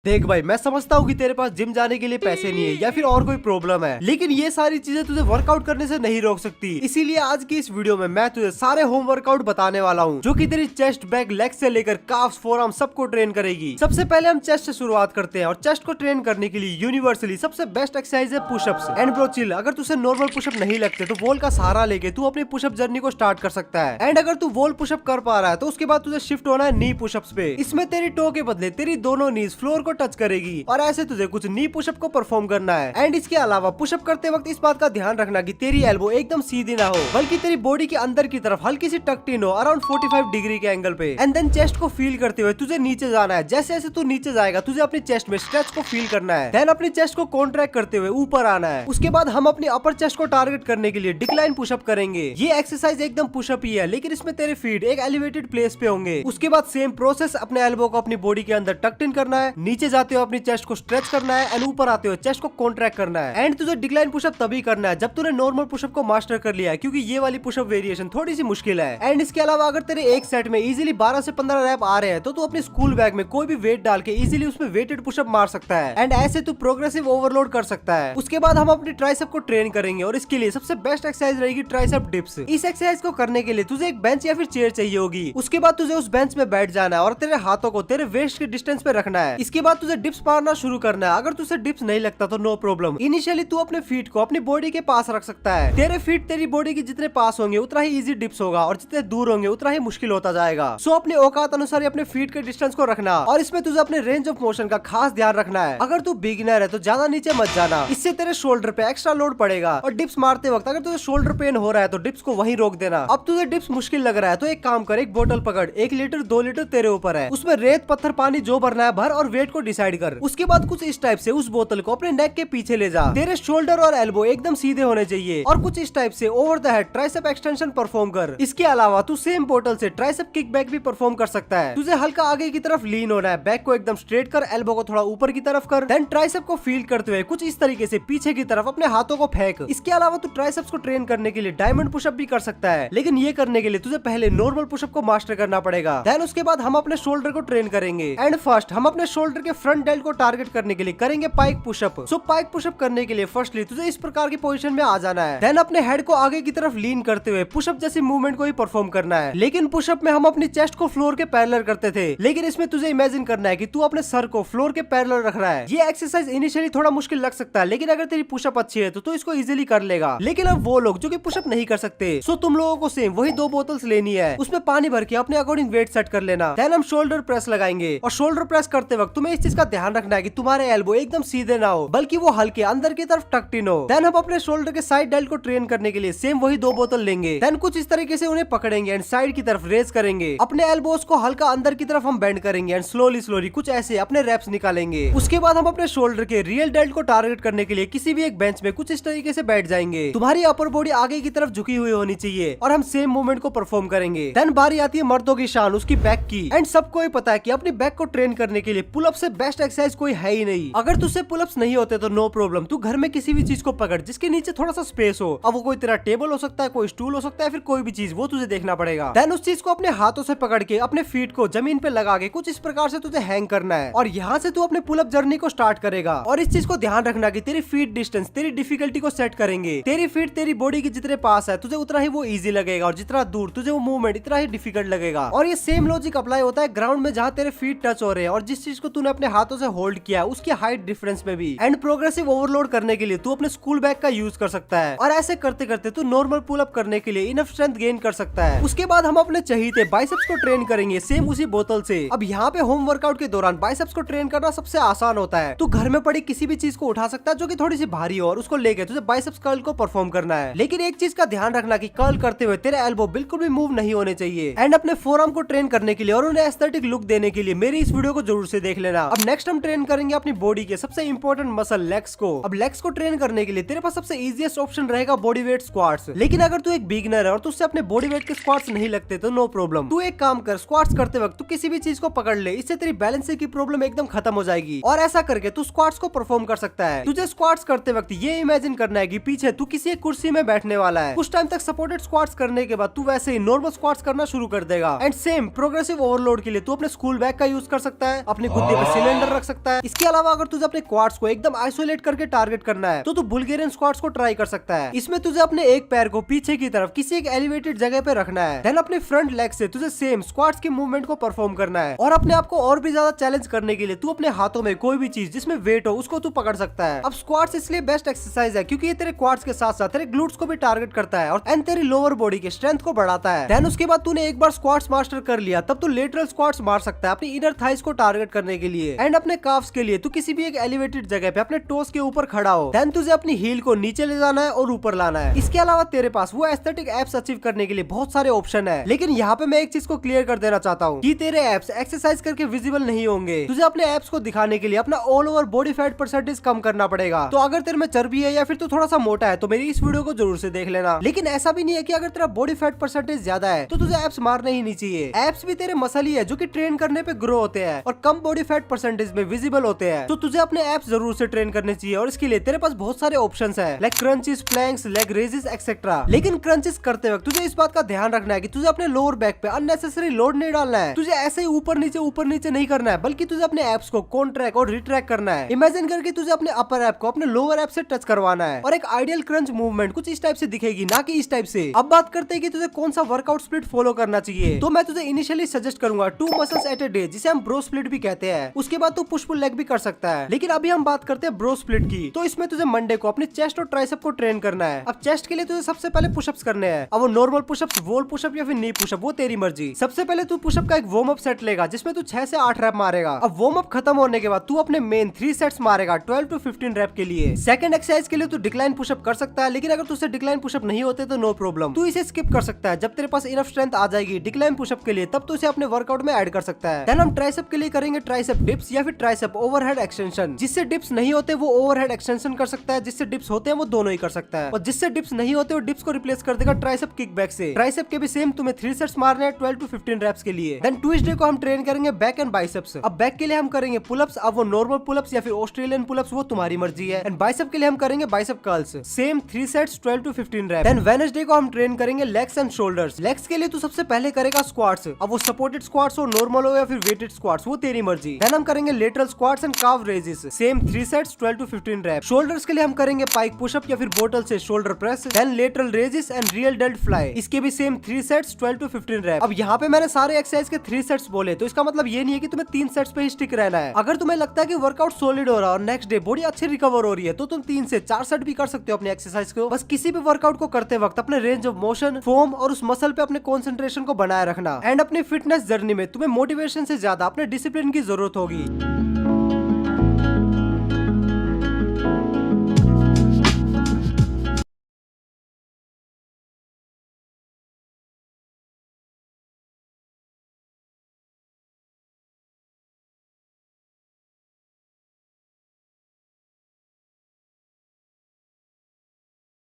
देख भाई, मैं समझता हूँ कि तेरे पास जिम जाने के लिए पैसे नहीं है या फिर और कोई प्रॉब्लम है, लेकिन ये सारी चीजें तुझे वर्कआउट करने से नहीं रोक सकती। इसीलिए आज की इस वीडियो में मैं तुझे सारे होम वर्कआउट बताने वाला हूँ जो कि तेरी चेस्ट, बैक, लेग से लेकर काफ्स, फोरआर्म सबको ट्रेन करेगी। सबसे पहले हम चेस्ट से शुरुआत करते हैं और चेस्ट को ट्रेन करने के लिए यूनिवर्सली सबसे बेस्ट एक्सरसाइज है पुशअप्स। एंड ब्रो चिल, अगर तुझे नॉर्मल पुशअप नहीं लगते तो वॉल का सहारा लेके तू अपनी पुशअप जर्नी को स्टार्ट कर सकता है। एंड अगर तू वॉल पुशअप कर पा रहा है तो उसके बाद तुझे शिफ्ट होना है नी पुशअप्स पे। इसमें तेरी टो के बदले तेरी दोनों नीज फ्लोर को टच करेगी और ऐसे तुझे कुछ नी पुशअप को परफॉर्म करना है। एंड इसके अलावा पुशअप करते वक्त इस बात का ध्यान रखना कि तेरी एल्बो एकदम सीधी ना हो बल्कि तेरी बॉडी के अंदर की तरफ हल्की सी टक्ट इन हो अराउंड 45 डिग्री के एंगल पे। एंड देन चेस्ट को फील करते हुए तुझे नीचे जाना है। जैसे जैसे तू नीचे जाएगा तुझे अपनी चेस्ट में स्ट्रेच को फील करना है। देन अपनी चेस्ट को कॉन्ट्रैक्ट करते हुए ऊपर आना है। उसके बाद हम अपनी अपर चेस्ट को टारगेट करने के लिए डिक्लाइन पुशअप करेंगे। ये एक्सरसाइज एकदम पुशअप ही है, लेकिन इसमें तेरे फीट एक एलिवेटेड प्लेस पे होंगे। उसके बाद सेम प्रोसेस, अपने एल्बो को अपनी बॉडी के अंदर टक्ट इन करना है, नीचे जाते हुए अपनी चेस्ट को स्ट्रेच करना है एंड ऊपर आते हुए चेस्ट को कॉन्ट्रैक्ट करना है। एंड तुझे डिक्लाइन पुशअप तभी करना है जब तूने नॉर्मल पुशअप को मास्टर कर लिया है, क्योंकि ये वाली पुशअप वेरिएशन थोड़ी सी मुश्किल है। एंड इसके अलावा अगर तेरे एक सेट में इजीली 12 से 15 रैप आ रहे हैं तो तू अपने स्कूल बैग में कोई भी वेट डाल के इजीली उसमें वेटेड पुशअप मार सकता है। एंड ऐसे तू प्रोग्रेसिव ओवरलोड कर सकता है। उसके बाद हम अपनी ट्राइसेप को ट्रेन करेंगे और इसके लिए सबसे बेस्ट एक्सरसाइज रहेगी ट्राइसेप डिप्स। इस एक्सरसाइज को करने के लिए तुझे एक बेंच या फिर चेयर चाहिए होगी। उसके बाद तुझे उस बेंच में बैठ जाना है और तेरे हाथों को तेरे वेस्ट के डिस्टेंस पे रखना है। इसके बाद तुझे डिप्स मारना शुरू करना है। अगर तुझे डिप्स नहीं लगता तो नो प्रॉब्लम, इनिशियली तू अपने फीट को अपनी बॉडी के पास रख सकता है। तेरे फीट तेरी बॉडी के जितने पास होंगे उतना ही इजी डिप्स होगा और जितने दूर होंगे उतना ही मुश्किल होता जाएगा। सो अपने औकात अनुसार अपने फीट के डिस्टेंस को रखना और इसमें तुझे अपने रेंज ऑफ मोशन का खास ध्यान रखना है। अगर तू बिगिनर है तो ज्यादा नीचे मत जाना, इससे तेरे शोल्डर पे एक्स्ट्रा लोड पड़ेगा। और डिप्स मारते वक्त अगर तुझे शोल्डर पेन हो रहा है तो डिप्स को वहीं रोक देना। अब तुझे डिप्स मुश्किल लग रहा है तो एक काम कर, एक बोतल पकड़, 1 लीटर 2 लीटर तेरे ऊपर है, उसमें रेत पत्थर पानी जो भरना है भर और वेट को डिसाइड कर। उसके बाद कुछ इस टाइप से उस बोतल को अपने नेक के पीछे ले जा। तेरे शोल्डर और एल्बो एकदम सीधे होने चाहिए और कुछ इस टाइप से over the head tricep extension perform कर। इसके अलावा तू सेम बोतल से ट्राइसेप किक बैक भी परफॉर्म कर सकता है। तुझे हल्का आगे की तरफ लीन होना है, बैक को एकदम स्ट्रेट कर, एल्बो को थोड़ा ऊपर की तरफ कर, देन ट्राइसेप को फील करते हुए कुछ इस तरीके से पीछे की तरफ अपने हाथों को फेंक। इसके अलावा तू ट्राइसेप्स को ट्रेन करने के लिए डायमंड पुशअप भी कर सकता है, लेकिन ये करने के लिए तुझे पहले नॉर्मल पुशअप को मास्टर करना पड़ेगा। देन उसके बाद हम अपने शोल्डर को ट्रेन करेंगे। एंड फर्स्ट हम अपने शोल्डर के फ्रंट डेल्ट को टारगेट करने के लिए करेंगे पाइक पुशअप। सो पाइक पुशअप करने के लिए फर्स्टली तुझे इस प्रकार की पोजीशन में आ जाना है। देन अपने हेड को आगे की तरफ लीन करते हुए पुशअप जैसी मूवमेंट को ही परफॉर्म करना है। लेकिन पुशअप में हम अपनी चेस्ट को फ्लोर के पैरेलल करते थे, लेकिन इसमें तुझे इमेजिन करना है कि तू अपने सर को फ्लोर के पैरेलल रख रहा है। ये एक्सरसाइज इनिशियली थोड़ा मुश्किल लग सकता है, लेकिन अगर तेरी पुशअप अच्छी है तो तू इसको इजीली कर लेगा। लेकिन अब वो लोग जो कि पुशअप नहीं कर सकते, सो तुम लोगों को सेम वही 2 बोतल्स लेनी है, उसमें पानी भर के अपने अकॉर्डिंग वेट सेट कर लेना। देन हम शोल्डर प्रेस लगाएंगे और शोल्डर प्रेस करते वक्त तुम्हें इस चीज का ध्यान रखना है कि तुम्हारे एल्बो एकदम सीधे ना हो बल्कि वो हल्के अंदर की तरफ टक्ट इन हो। देन हम अपने शोल्डर के साइड डेल्ट को ट्रेन करने के लिए सेम वही 2 बोतल लेंगे। देन कुछ इस तरीके से उन्हें पकड़ेंगे एंड साइड की तरफ रेज करेंगे। अपने एल्बोस को हल्का अंदर की तरफ हम बेंड करेंगे एंड स्लोली कुछ ऐसे अपने रेप्स निकालेंगे। उसके बाद हम अपने शोल्डर के रियल डेल्ट को टारगेट करने के लिए किसी भी एक बेंच में कुछ इस तरीके से बैठ जाएंगे। तुम्हारी अपर बॉडी आगे की तरफ झुकी हुई होनी चाहिए और हम सेम मूवमेंट को परफॉर्म करेंगे। देन बारी आती है मर्दों की शान, उसकी बैक की। एंड सबको ही पता है कि अपनी बैक को ट्रेन करने के लिए पुलअप से बेस्ट एक्सरसाइज कोई है ही नहीं। अगर तुझसे पुलअप्स नहीं होते तो नो प्रॉब्लम, तू घर में किसी भी चीज को पकड़ जिसके नीचे थोड़ा सा स्पेस हो। अब वो कोई तेरा टेबल हो सकता है, कोई स्टूल हो सकता है, फिर कोई भी चीज, वो तुझे देखना पड़ेगा। देन उस चीज को अपने हाथों से पकड़ के अपने फीट को जमीन पे लगा के कुछ इस प्रकार से तुझे हैंग करना है और यहाँ से तू अपने पुलअप जर्नी को स्टार्ट करेगा। और इस चीज को ध्यान रखना कि तेरी फीट डिस्टेंस तेरी डिफिकल्टी को सेट करेंगे। तेरी फीट तेरी बॉडी के जितने पास है तुझे उतना ही वो इजी लगेगा और जितना दूर तुझे वो मूवमेंट इतना ही डिफिकल्ट लगेगा। और ये सेम लॉजिक अप्लाई होता है ग्राउंड में जहाँ तेरे फीट टच हो रहे हैं और जिस चीज को तूने अपने हाथों से होल्ड किया उसकी हाइट डिफरेंस में भी। एंड प्रोग्रेसिव ओवरलोड करने के लिए तू अपने स्कूल बैग का यूज कर सकता है और ऐसे करते करते तू नॉर्मल पुल अप करने के लिए इनफ स्ट्रेंथ गेन कर सकता है। उसके बाद हम अपने चहीते बाइसेप्स को ट्रेन करेंगे सेम उसी बोतल से। अब यहाँ पे होम वर्कआउट के दौरान बाइसेप्स को ट्रेन करना सबसे आसान होता है। तू घर में पड़ी किसी भी चीज को उठा सकता है जो कि थोड़ी सी भारी हो और उसको लेके तुझे बाइसेप्स कर्ल को परफॉर्म करना है। लेकिन एक चीज का ध्यान रखना कि कर्ल करते हुए तेरे एल्बो बिल्कुल भी मूव नहीं होने चाहिए। एंड अपने फोरआर्म को ट्रेन करने के लिए और उन्हें एस्थेटिक लुक देने के लिए मेरी इस वीडियो को जरूर से देख लेना। अब नेक्स्ट हम ट्रेन करेंगे अपनी बॉडी के सबसे इंपॉर्टेंट मसल लेग्स को। अब लेग्स को ट्रेन करने के लिए तेरे पास सबसे इजीएस्ट ऑप्शन रहेगा बॉडी वेट स्क्वाट्स। लेकिन अगर तू एक बिगिनर है और तुझसे अपने बॉडी वेट के स्क्वाट्स नहीं लगते तो नो प्रॉब्लम, तू एक काम कर, स्क्वाट्स करते वक्त तू किसी भी चीज को पकड़ ले, इससे तेरी बैलेंसिंग की प्रॉब्लम एकदम खत्म हो जाएगी और ऐसा करके तू स्क्वाट्स को परफॉर्म कर सकता है। तुझे स्क्वाट्स करते वक्त ये इमेजिन करना है कि पीछे तू किसी एक कुर्सी में बैठने वाला है। कुछ टाइम तक सपोर्टेड स्क्वाट्स करने के बाद तू वैसे ही नॉर्मल स्क्वाट्स करना शुरू कर देगा। एंड सेम प्रोग्रेसिव ओवरलोड के लिए तू अपने स्कूल बैग का यूज कर सकता है, अपनी गुद्दे पे सिलेंडर रख सकता है। इसके अलावा अगर तुझे अपने क्वाड्स को एकदम आइसोलेट करके टारगेट करना है तो तू बुल्गेरियन स्क्वाट्स को ट्राई कर सकता है। इसमें तुझे अपने एक पैर को पीछे की तरफ किसी एक एलिवेटेड जगह पे रखना है, देन अपने फ्रंट लेग से तुझे सेम स्क्वाट्स के मूवमेंट को परफॉर्म करना है। और अपने आप को और भी ज्यादा चैलेंज करने के लिए तू अपने हाथों में कोई भी चीज जिसमें वेट हो उसको तू पकड़ सकता है। अब स्क्वाट्स इसलिए बेस्ट एक्सरसाइज है क्योंकि ये तेरे क्वाड्स के साथ साथ तेरे ग्लूट्स को भी टारगेट करता है और एंड तेरी लोअर बॉडी के स्ट्रेंथ को बढ़ाता है। देन उसके बाद तूने एक बार स्क्वाट्स मास्टर कर लिया तब तू लेटरल स्क्वाट्स मार सकता है अपनी इनर थाइस को टारगेट करने के लिए। एंड अपने काफ्स के लिए तू किसी भी एक एलिवेटेड जगह पे अपने टोस के ऊपर खड़ा हो, देन तुझे अपनी हील को नीचे ले जाना है और ऊपर लाना है। इसके अलावा तेरे पास वो एस्थेटिक एप्स अचीव करने के लिए बहुत सारे ऑप्शन है, लेकिन यहाँ पे मैं एक चीज को क्लियर कर देना चाहता हूँ कि तेरे एप्स एक्सरसाइज करके विजिबल नहीं होंगे। तुझे अपने एप्स को दिखाने के लिए अपना all over body fat percentage कम करना पड़ेगा। तो अगर तेरे में चर्बी है या फिर तू थोड़ा सा मोटा है तो मेरी इस वीडियो को जरूर से देख लेना। लेकिन ऐसा भी नहीं है कि अगर तेरा बॉडी फैट परसेंटेज ज्यादा है तो तुझे एप्स मारने ही नहीं चाहिए। एप्स भी तेरे मसल ही है जो कि ट्रेन करने पे ग्रो होते हैं और कम बॉडी फैट परसेंटेज में विजिबल होते हैं। तो तुझे अपने एप्स जरूर से ट्रेन करने चाहिए और इसके लिए तेरे पास बहुत सारे ऑप्शंस है, like crunches, planks, leg raises etcetera. लेकिन क्रंचेस करते वक्त तुझे इस बात का ध्यान रखना है कि तुझे अपने लोअर बैक पे अननेसेसरी लोड नहीं डालना है। तुझे ऐसे ही ऊपर नीचे नहीं करना है, बल्कि तुझे अपने एप्स को कॉन्ट्रैक्ट और रिट्रैक्ट करना है। इमेजिन करके तुझे अपने अपर ऐप को अपने लोअर ऐप से टच करवाना है और एक आइडियल क्रंच मूवमेंट कुछ इस टाइप से दिखेगी, ना कि इस टाइप से। अब बात करते हैं कि तुझे कौन सा वर्कआउट स्प्लिट फॉलो करना चाहिए। तो मैं तुझे इनिशियली सजेस्ट करूंगा 2 मसल्स एट ए डे, जिसे हम ब्रो स्प्लिट भी कहते हैं। उसके बाद तू पुश पुल लेग भी कर सकता है, लेकिन अभी हम बात करते हैं ब्रो स्प्लिट की। तो इसमें तुझे मंडे को अपने चेस्ट और ट्राइसेप को ट्रेन करना है। अब चेस्ट के लिए तुझे सबसे पहले पुशअप्स करने हैं। अब वो नॉर्मल पुशअप्स, वॉल पुशअप या फिर नी पुशअप, वो तेरी मर्जी। सबसे पहले तू पुशअप का एक वार्म अप सेट लेगा जिसमें तू 6 से 8 रैप मारेगा। अब वार्म अप खत्म होने के बाद तू अपने मेन 3 सेट्स मारेगा 12 to 15 रैप के लिए। सेकंड एक्सरसाइज के लिए तू डिक्लाइन पुशअप कर सकता है, लेकिन अगर तुझसे डिक्लाइन पुशअप नहीं होते तो नो प्रॉब्लम, तू इसे स्किप कर सकता है। जब तेरे पास इनफ स्ट्रेंथ आ जाएगी डिक्लाइन पुशअप के लिए तब तू इसे अपने वर्कआउट में ऐड कर सकता है। देन हम ट्राइसेप के लिए करेंगे ट्राइसेप डिप्स या फिर ट्राइसेप ओवरहेड एक्सटेंशन। जिससे डिप्स नहीं होते वो ओवरहेड एक्सटेंशन कर सकता है, जिससे डिप्स होते हैं वो दोनों ही कर सकता है, और जिससे डिप्स नहीं होते वो डिप्स को रिप्लेस कर देगा ट्राइसेप किकबैक से। ट्राइसेप के भी सेम तुम्हें 3 सेट्स मारने हैं 12 to 15 रैप्स के लिए। देन ट्यूसडे को हम ट्रेन करेंगे बैक एंड बाइसेप्स। अब बैक के लिए हम करेंगे पुलअप्स, अब वो नॉर्मल पुलअप्स या फिर ऑस्ट्रेलियन पुलअप्स वो तुम्हारी मर्जी है। एंड बाइसेप के लिए हम करेंगे bicep curls, same 3 sets 12 to 15 rep. Then Wednesday को हम ट्रेन करेंगे लेग्स एंड शोल्डर्स। लेग्स के लिए तू सबसे पहले करेगा स्क्वाट्स, अब वो सपोर्टेड स्क्वाट्स हो, नॉर्मल हो या फिर वेटेड स्क्वाट्स, वो तेरी मर्जी। देन हम करेंगे lateral squats and calf raises, same 3 sets 12 to 15 rep. Shoulders के लिए हम करेंगे पाइक पुशअप या फिर बोतल से shoulder press, then lateral raises and rear delt fly, इसके भी सेम 3 सेट्स 12 to 15 रैप। अब यहाँ पे मैंने सारे एक्सरसाइज के 3 सेट्स बोले, तो इसका मतलब ये नहीं है कि तुम्हें 3 सेट्स पे ही स्टिक रहना है। अगर तुम्हें लगता है कि वर्कआउट सॉलिड हो रहा है और नेक्स्ट डे बॉडी अच्छी रिकवर हो रही है तो तुम 3 से 4 सेट भी कर सकते हो अपनी एक्सरसाइज को। बस किसी भी वर्कआउट को करते वक्त अपने रेंज ऑफ मोशन, फॉर्म और उस मसल पे अपने कंसंट्रेशन को बनाए रखना। एंड अपनी फिटनेस जर्नी में तुम्हें मोटिवेशन से ज्यादा अपने डिसिप्लिन की जरूरत होगी।